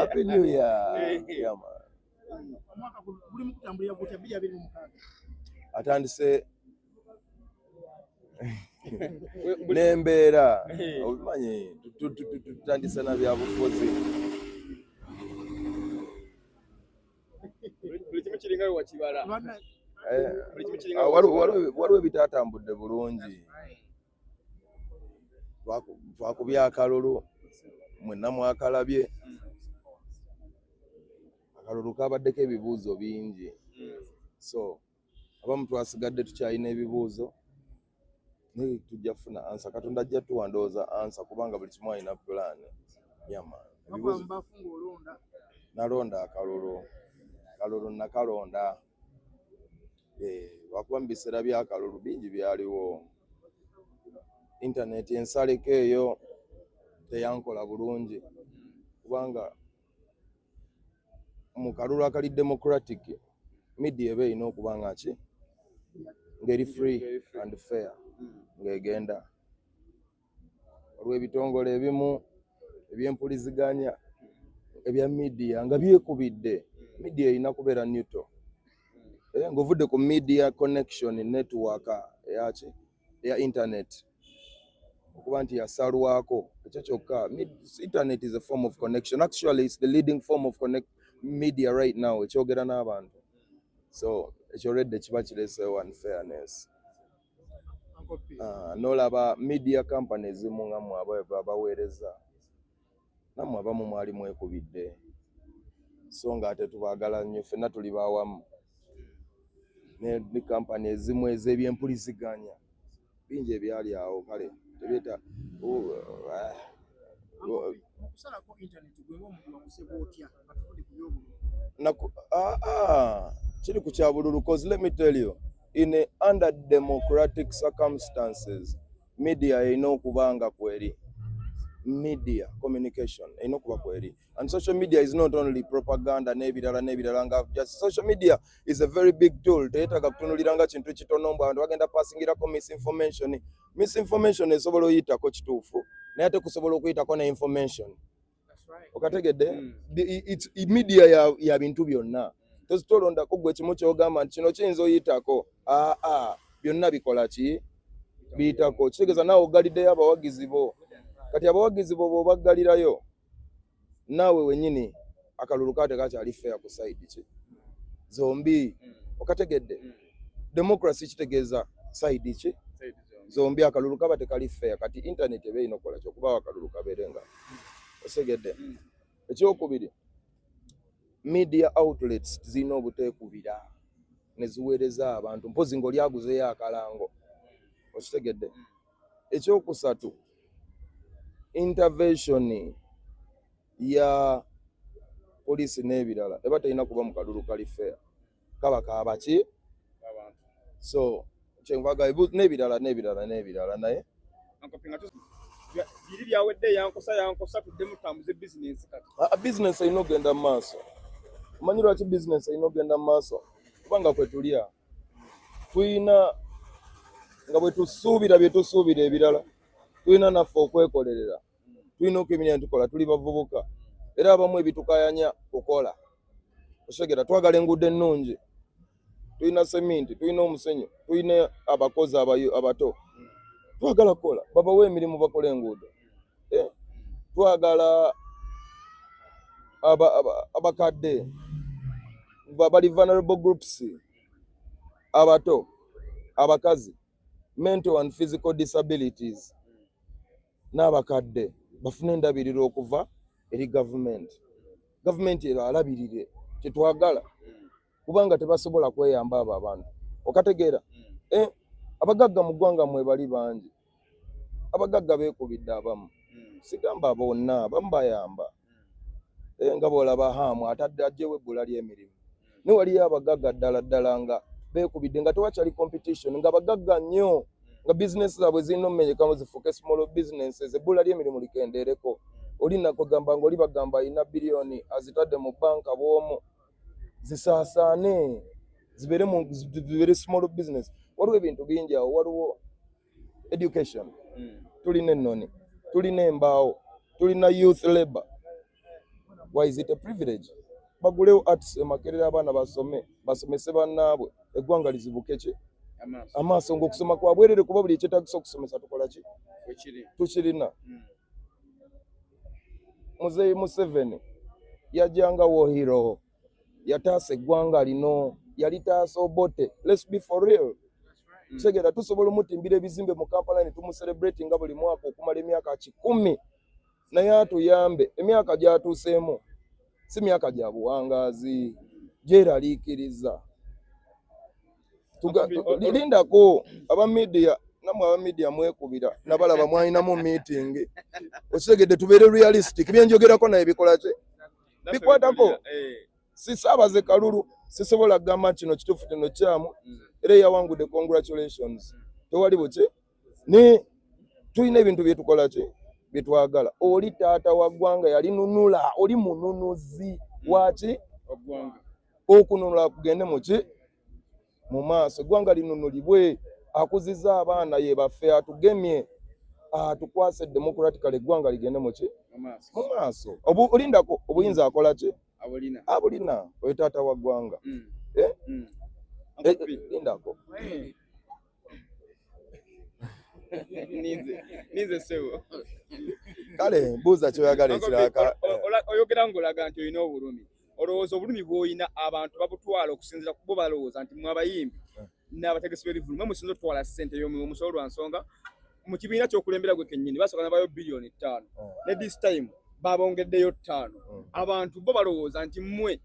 Happy New Year. Yeah, man. Atandise nembeera obimanyi tutandise na byabufuzi waliwo ebitatambudde bulungi twakubya akalulu mwenna mwakalabye akalulu kabaddeko ebibuuzo bingi so abamu twasigadde tukyalina ebibuuzo naye tujja kufuna ansa Katonda ajja tuwandooza ansa kubanga buli kimu alina plan yama nalonda akalulu nakalonda lwakuba mu biseera by'akalulu bingi byaliwo internet ensaleko eyo teyankola bulungi kubanga mu kalulu akali democratic media eba erina okuba nga ki ngeri free and fair ng'egenda olw'ebitongole ebimu ebyempuliziganya ebya media nga byekubidde media erina kubeera neutral ng'ovudde ku media connection network ya internet okuba nti yasalwako ekyo kyokka. Internet is a form of connection. Actually it's the leading form of media right now ekyogera n'abantu, so ekyo already kiba kireeseewo unfairness. N'olaba media companies ezimu nga mmwe abaweereza nammwe abamu mwali mwekubidde so nga ate tubaagala nnyo ffenna tuli baawamu ne kampani ezimu ez'ebyempuliziganya bingi ebyali awo kale tebyeta kiri ku kyabululu cause let me tell you under democratic circumstances media erina okubanga kweri media communication erina okuba kweri and social media is not only propaganda n'ebirala nga just social media is a very big tool teetaga kutunuliranga kintu kitono mbu abantu bagenda passingirako misinformation esobola oyitako kituufu naye ate kusobola okuyitako ne information okategedde media ya bintu byonna tolondako gwe kimu kyogamba nti kino kiyinza oyitako byonna bikola ki biyitako kitegeeza naawe ogaliddeyo abawagizi bo kati abawagizi bo bw'obaggalirayo naawe wennyini akalulu kate kakyali fair ku side ki zombi okategedde democracy kitegeeza side ki zombi akalulu kaba tekali fair kati internet ebe ino kola kyokuba akalulu kabeerenga osegedde. Ekyokubiri media outlets zina obuteekubira ne ziweereza abantu mpozi ng'oli aguzeeyo akalango okitegedde. Ekyokusatu intervention ya poliisi n'ebirala eba terina kuba mu kalulu kali fair kaba kabaki so kyenvaga n'ebirala naye biri byawedde yankosa tudde mutambuze business kati business erina ogenda mu maaso. Omanyi lwaki business erina ogenda mu maaso? Kubanga kwe tulya tulina nga bwe tusuubira bye tusuubira ebirala tulina naffe okwekolerera tulina okubimenya tukola tuli bavubuka era abamu ebitukayanya kukola osegera twagala enguudo ennungi tulina seminti tulina omusenyu tulina abakozi abato twagala kukola babawe emirimu bakola enguudo twagala abakadde bali vulnerable groups abato abakazi mental and physical disabilities n'abakadde bafune endabiriro okuva eri gavumenti era alabirire kyetwagala kubanga tebasobola kweyamba abo abantu okategeera abagagga mu ggwanga mwe bali bangi abagagga beekubidde abamu sigamba bonna abamu bayamba nga bw'olaba haamu atadde ajjewo ebbula ly'emirimu ne waliyo abagagga ddala nga beekubidde nga tewakyali competition nga bagagga nnyo nga bizinesi zaabwe zirina omumenyekamu zifuuke small businesses ebbula ly'emirimu likendeereko oli nakugamba nga oli bagamba alina biliyoni azitadde mu banka bw'omu zisaasaane zibeere small business. Waliwo ebintu bingi awo, waliwo education, tulina ennoni, tulina embaawo, tulina youth labor. Why is it a privilege? Bagulewo arts emakerera abaana basomese bannaabwe eggwanga lizibuke ki amaaso ng'okusoma kwa bwerere kuba buli ekyetaagisa okusomesa tukola ki tukirina. Muzeeyi Museveni yajjanga Wohiro yataasa eggwanga lino yalitaasa Obote. Let's be for real. Segera tusobola omutimbira ebizimbe mu Kampala ne tumuselebrate nga buli mwaka okumala emyaka 10 naye atuyambe emyaka gy'atuuseemu si myaka gya buwangaazi gyeraliikiriza. Lindako aba media namwe aba media mwekubira nabalaba mwalinamu meeting okitegedde tubeere realistic byenjogerako naye bikola ki bikwatako. Sisaabaze Kalulu sisobola kugamba kino kituufu kino kyamu era yawangudde congratulations tewali buki ne tulina ebintu byetukola ki byetwagala. Oli taata wa ggwanga yalinunula oli mununuzi waki okununula kugende muki mu maaso eggwanga linunulibwe akuziza abaana ye baffe atugemye atukwase democratically eggwanga ligende muki mu maaso. Olindako obuyinza akola ki abulina oyo taata wa ggwanga lindako nize sebo kale mbuuza kyoyagala ekiraka oyogera ng'olaga nti olina obulumi olowooza obulumi bw'olina abantu babutwala okusinzira ku bo balowooza nti mwe abayimbi n'abategesi b'ebivulu mwe musinza otwala ssente y'omusolo lwa nsonga mu kibiina ky'okulembera gwe kennyini basooka nabayo bilioni 5 ne this time babongeddeyo 5. Abantu bo balowooza nti mmwe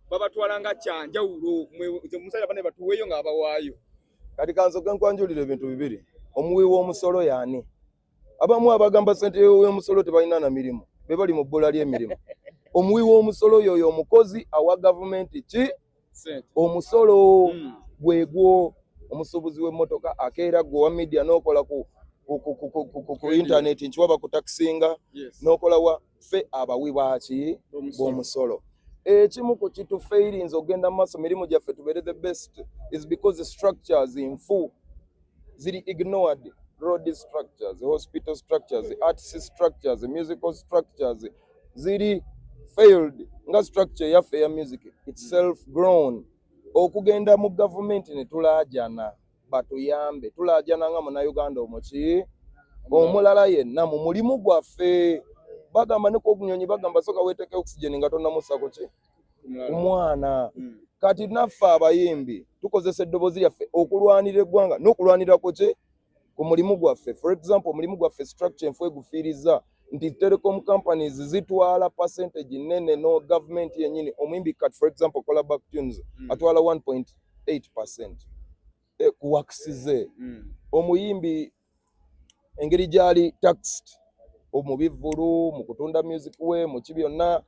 babatwala nga kyanjawulo musajja bane batuweeyo nga babawaayo. Kati kansoke nkwanjulira ebintu bibiri. Omuwi w'omusolo yaani abamu abagamba ssente y'omusolo tebalina na mirimu be bali mu bbola ly'emirimu. Omuwi w'omusolo yoyo omukozi awa gavumenti ki omusolo gwegwo omusuubuzi w'emmotoka akeera gwe wa media n'okola ku internet nkiwaba ku takisinga n'okola wa ffe abawi baki b'omusolo. Ekimu ku kitufeirinze ogenda mu maaso mirimu gyaffe tubeere the best is because the structures in full ziri ignored. Road structures, hospital structures, arts structures, musical structures ziri failed. Nga structure yaffe ya music itself grown. Okugenda mu government ne tulaajana batuyambe tulaajana nga Munnayuganda omuki omulala yenna mu mulimu gwaffe bagamba ne ku bunyonyi bagamba soka weeteke oxygen nga tonnamusako ki omwana. Kati naffe abayimbi tukozesa eddoboozi lyaffe okulwanira eggwanga n'okulwanira ku ki ku mulimu gwaffe. For example omulimu gwaffe structure enfu egufiiriza nti telecom companies zitwala percentage nene no government yennyini. Omuyimbi kati for example Kola Back Tunes atwala 1.8% kuwakisize omuyimbi engeri gyali taxed omubivulu mu kutunda music we mu kibyonna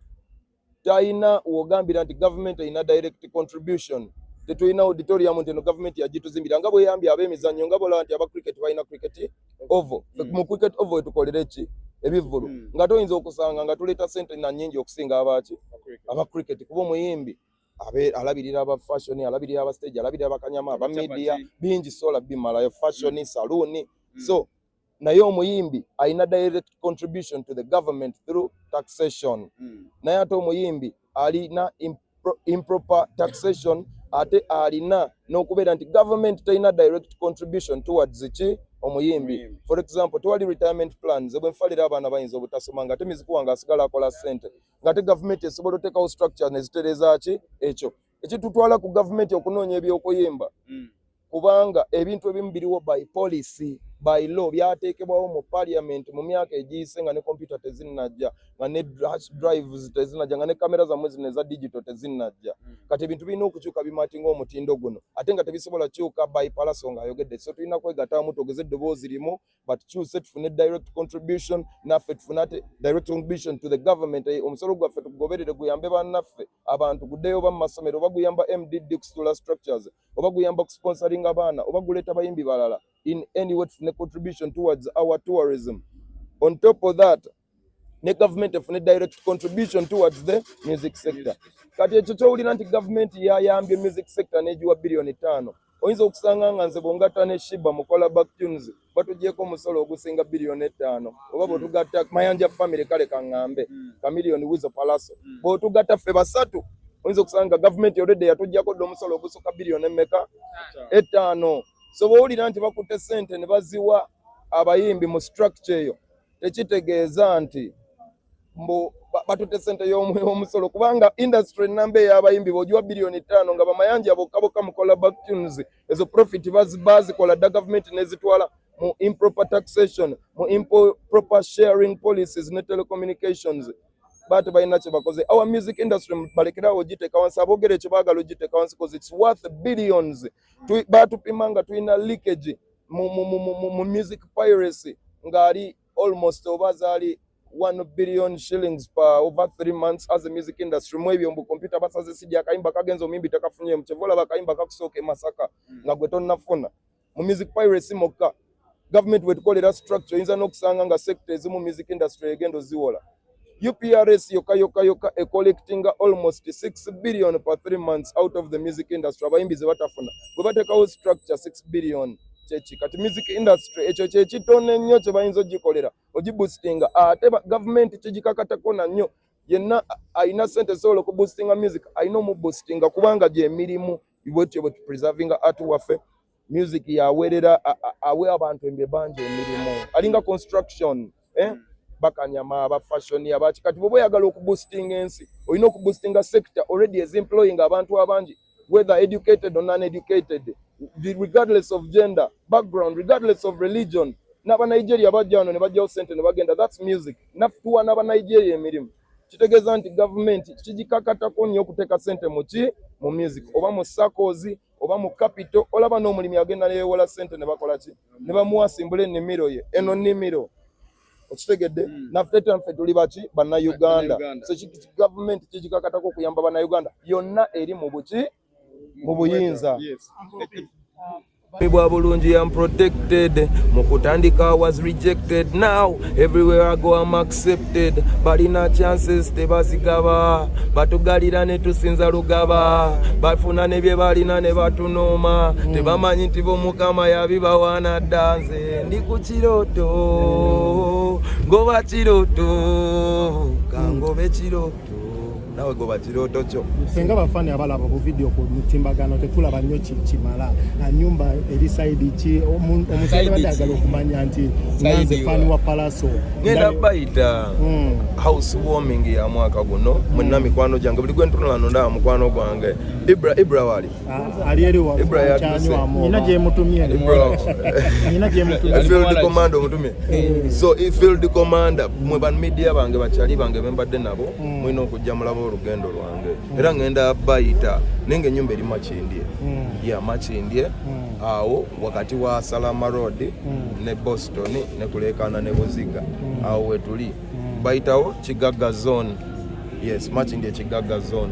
taina wogambira nti government ina direct contribution. Tetulina auditorium nti no government yagituzimbira nga bweyambye ab'emizannyo nga bolaba nti aba cricket balina cricket oval. Mu cricket oval tukolera eki ebivulu nga toyinza okusanga nga tuleeta ssente na nnyingi okusinga abaki aba cricket kuba omuyimbi alabirira aba fashion alabirira aba stage alabirira abakanyama aba media bingi sola bimalayo fashion saloon. So naye omuyimbi alina direct contribution to the government through taxation. Naye ate omuyimbi alina improper taxation ate alina n'okubeera nti government talina direct contribution towards ki omuyimbi. For example tewali retirement plans bwenfalira abaana bayinza obutasoma nga temizikuwanga asigala akola ssente nga te government esobola otekawo structure nezitereza ki ekyo ekitutwala ku government okunoonya ebyokuyimba kubanga ebintu ebimu biriwo by policy by law byateekebwawo mu parliament mu myaka egiyise nga ne computer tezinnajja nga ne drives tezinnajja nga ne kamera zammwe zino eza digital tezinnajja. Kati ebintu birina okukyuka bimatinga omutindo guno ate nga tebisobola kyuka by palaso ng'ayogedde. So tulina kwegattamu tugeze eddoboozi limu batukyuse tufune direct contribution naffe tufune ate direct contribution to the government. Omusolo gwaffe tugugoberere guyambe bannaffe abantu guddeyo oba mu masomero oba guyamba MDD kusitula structures oba guyamba kusponsoring abaana oba guleeta bayimbi balala in any way tufune contribution towards our tourism. On top of that ne government efune direct contribution towards the music sector. Kati ekyo kyowulira nti government yayambye music sector n'egiwa bilioni 5 oyinza okusanga nga nze bwongatta ne Shiba mukola back tunes batugyeko omusolo ogusinga bilioni 5 oba bwetugatta Mayanja family kale kaŋŋambe Chameleone Wizo Palaso bwetugatta ffe basatu oyinza okusanga gavumenti already yatuggyako dde omusolo ogusukka bilioni emmeka 5 so bw'owulira nti bakutte ssente ne baziwa abayimbi mu structure eyo tekitegeeza nti batutte ssente y'omusolo kubanga industry namba ey'abayimbi bw'ogiwa bilioni 5 nga bamayanja bokka mukola back tunes ezo profit bazikola dda gavumenti nezitwala mu improper taxation mu improper sharing policies ne telecommunications bati balina kye bakoze. Our music industry balekerawo giteeka wansi aboogere kye baagala ogiteeka wansi because it's worth billions. Batupima nga tulina leakage mu music piracy ng'ali almost oba zaali 1 billion shillings per over 3 months as a music industry. Mwebyo mbu computer basaze sidi akayimba kagenza omimbi takafunye mchevola bakayimba kakusooka Masaka nga gwe tonnafuna mu music piracy mokka. Government wetukolera structure yinza n'okusanga nga sectors mu music industry egendo ziwola. UPRS yoka collecting almost 6 billion per 3 months out of the music industry. Abayimbi ze batafuna bwe bateekawo structure 6 billion chechi kati music industry ekyo kyekitone nnyo kye bayinza ogikolera ogiboostinga ate government kyegikakatako na nnyo yenna ayina sente zosobola okuboostinga music ayina omuboostinga kubanga gy'emirimu bwetyo bwe preserving art waffe music yaweerera awe abantu embye bangi emirimu alinga construction bakanyama aba fashion abaki kati bwe oyagala okuboostinga ensi olina okuboostinga sector already is employing abantu abangi whether educated or non-educated, regardless of gender, background, regardless of religion. Naba Nigeria bajjano ne bajjawo sente ne bagenda. That's music. Nafutuwa naba Nigeria emirimu. Kitegeeza nti government kigikakatako nnyo okuteeka sente mu music oba mu SACCOs oba mu capital olaba n'omulimi agenda neyewola sente ne bakola ki ne bamuwasimbula ennimiro ye eno nnimiro okitegedde naffe nffe tuli baki bannayuganda so government kigikakatako okuyamba bannayuganda yonna eri mu buki mu buyinza. Bwa bulungi I'm protected mukutandika was rejected now everywhere I go I'm accepted balina chances tebazigaba batugalira ne tusinza lugaba bafuna ne bye balina ne batunoma tebamanyi nti bo mukama yabibawana danze ndi ku kiroto goba kiroto kangobe kiroto nawe goba kiroto kyo senga bafani abalaba ku video ku mutimbagano tetulaba nnyo kimala na nyumba eri side ki omusajja badagala okumanya nti nze fani wa Palaso ngenda bayita house warming ya mwaka guno mwenna mikwano gyange buli gwe ntunulano nda mukwano gwange Ibra wali ali eri wa chanyo amo nina je mutumye nina je mutumye field commander mutumye so field commander mwe ban media bange bachali bange bembadde nabo mwino okujja mulabo olugendo lwange era ngenda bayita nenge nyumba eri Makindye ya Makindye awo wakati wa Salama Road ne Boston ne kulekana ne Buziga awo wetuli bayitawo Kigaga zone. Yes, Makindye Kigaga zone.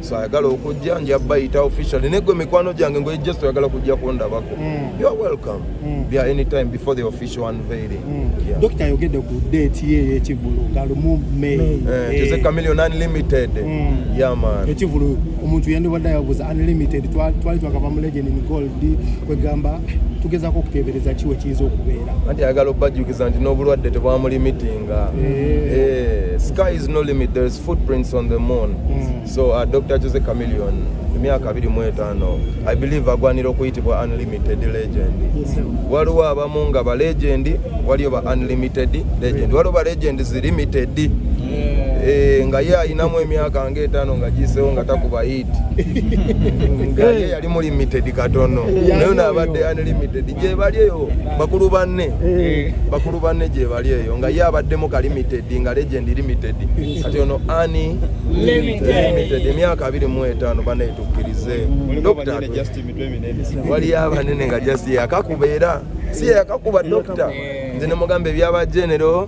So ayagala okujja nja bayita officially nego mikwano gyange ngo just ayagala kujja kundabako. You are welcome. Yeah, anytime before the official unveiling. Yeah. Dr. yogede ku date ye Kivulu galumu May. It's a Chameleone Unlimited. Yeah man. Kivulu omuntu yende wada yabuza Unlimited twali twakava mu Legend in Gold kwegamba tugeza ko kutebereza kiwe kizo okubeera. Anti ayagala obajjukiza nti n'obulwadde tebwamu limitinga. Sky is no limit. There is footprints on the moon. So Dr. Jose Chameleone emyaka 25 I believe agwanira okuyitibwa Unlimited Legend. Waliwo abamu nga ba legend waliyo ba Unlimited Legend waliwo ba Legends Limited. Nga ye ayinamu emyaka nga 5 nga gisewo nga takuba hit nga ye yali mu limited katono naye n'abadde Unlimited gye bali eyo bakulu banne gye bali eyo nga ye abaddemu ka limited nga Legend Limited kati ono ani limited emyaka 25 baneetukkirize Dr. wali abanene nga just yakakubeera si yakakuba Dr. nze ne mugamba ebyaba general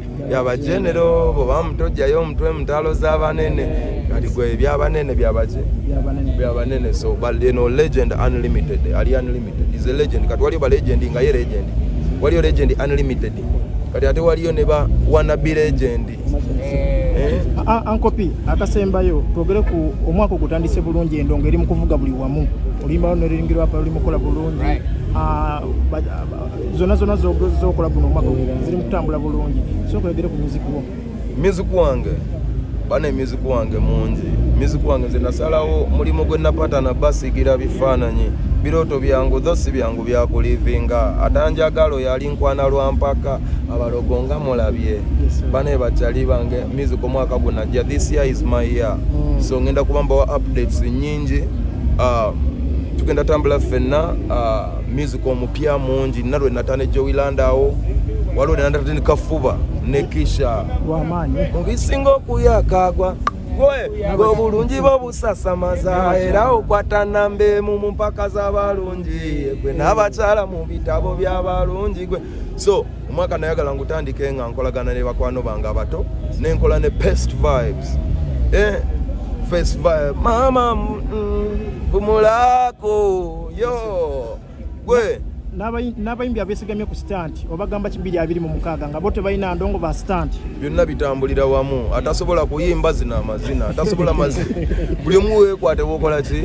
boba mutojjayo omutwe mutalo z'abanene kati gwe ebyabanene byabanene so but no Legend Unlimited ali Unlimited is a legend kati waliyo ba legend nga ye legend waliyo Legend Unlimited kati ate waliyo ne ba wannabe legend. Ankopi akasembayo togere ku omwaka ogutandise bulungi endongo eri mu kuvuga buli wamu olimba n'oringirwa pa olimu kola bulungi zona zokola buno omwaka ziri mukutambula bulungi sokolegere ku music wo music wange mungi music wange nze nasalawo mulimu gwe napata na basigira bifaananyi biroto byangu thosi byangu byakulivinga atanjagalo yali nkwana lwampaka abalogo nga mulabye bane bachali bange music omwaka gunajja this year is my year so ngenda kubamba wa updates nyingi tugenda tambula fenna music omupya mungi nalwe natane Jowilandawo waliwo nandatini kafuba nekisha lwamanyi mubisinga okuyakagwa gwe bulungi bobusasamaza era okwata nambe mu mpaka z'abalungi gwe n'abakyala mu bitabo by'abalungi gwe so omwaka nayagala ngutandike nga nkolagana ne bakwano bange abato nenkola ne best vibes first vibe mama bumulako yo gwe n'abayimbi abesigamye ku stand obagamba 226 nga bo tebalina ndongo ba stand byonna bitambulira wamu atasobola kuyimba zina amazina atasobola mazina buli omu weekwate bwokola ki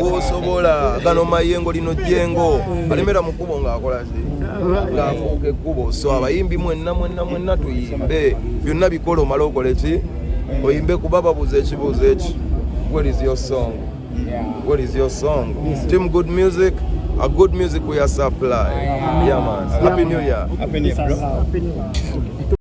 wosobola gano mayengo lino jengo alemera mu kkubo ng'akola ki ng'afuuka ekkubo so abayimbi mwenna tuyimbe byonna bikola omala okole ki oyimbe kuba babuuza ekibuuzo eki what is your song Team Good Music, a good music we are supply. Yeah man, Happy New Year. Happy New Year, bro.